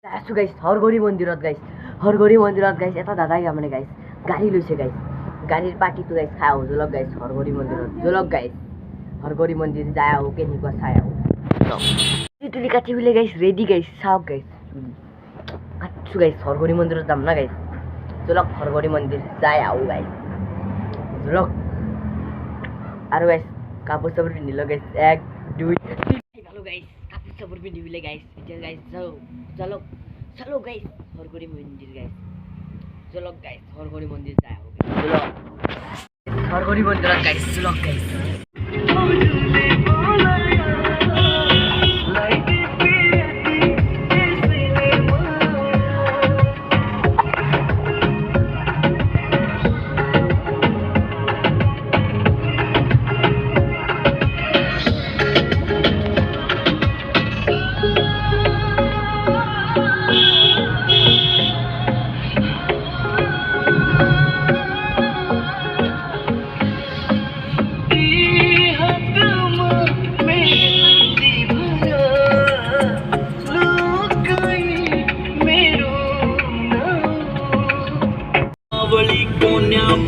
আছো গাইছ হৰগৰি মন্দিৰত গাইছ হৰগৰি মন্দিৰত গাইছ এটা দাদাই মানে গাইছ গাড়ী লৈছে গাইছ গাড়ীৰ পাৰ্টিটো গাইছ খাই আহোঁ জলক গাইছ হৰগৰি মন্দিৰত জলক গাইছ হৰগৰি মন্দিৰ যাই আহোঁ কেনেকুৱা চাই আহোঁ তুলি কাটি বোলে গাইছ ৰেডি গাইছ চাওক গাইছ কাটিছোঁ গাইছ হৰগৰি মন্দিৰত যাম না গাইছ জলক হৰগৰি মন্দিৰ যাই আহোঁ গাইছ জলক আৰু গাইছ কাপোৰ চাপোৰ পিন্ধিলো গাইছ 1 2 3 ভালো গাইছ কাপোৰ চাপোৰ পিন্ধি বোলে গাইছ এতিয়া গাইছ যাওঁ জলক চলো গাইছ হৰগৰি মন্দিৰ গাইছ জলক গাইছ হৰগৰি মন্দিৰ যাই আহোঁ জলক হৰগৰি মন্দিৰত গাইছ জলক গাইছ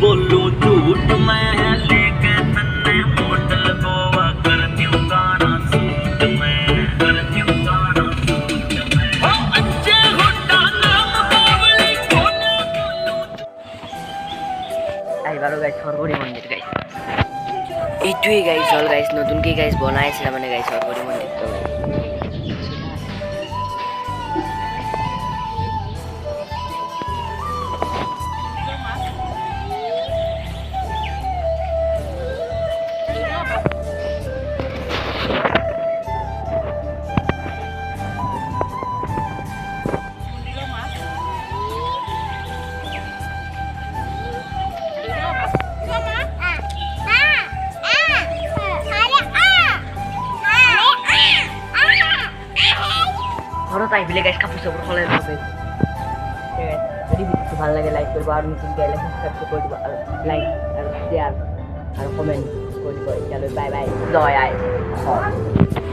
बोलूं झूठ मैं लेके तन्ने होटल गोवा करती हूँ गाना सूट मैं करती हूँ गाना सूट मैं हो अच्छे होटा नाम बावली कोना बोलूं আই ভালো গাইছ হৰগৰি মন্দিৰ গাইছ এইটোৱে গাইছ হল গাইছ নতুনকৈ গাইছ বনাই আছিলে মানে গাইছ হৰগৰি মন্দিৰটো গাইছ ঘৰত আহি পেলাই গাইছ কাপোৰ চাপোৰ সলাই ল'ব গাইছ যদি ভিডিঅ'টো ভাল লাগে লাইক কৰিব আৰু নতুনকৈ আহিলে ছাবস্ক্ৰাইব কৰি দিব আৰু লাইক আৰু শ্বেয়াৰ আৰু কমেণ্ট কৰি দিব এতিয়ালৈ বাই বাই জয় আই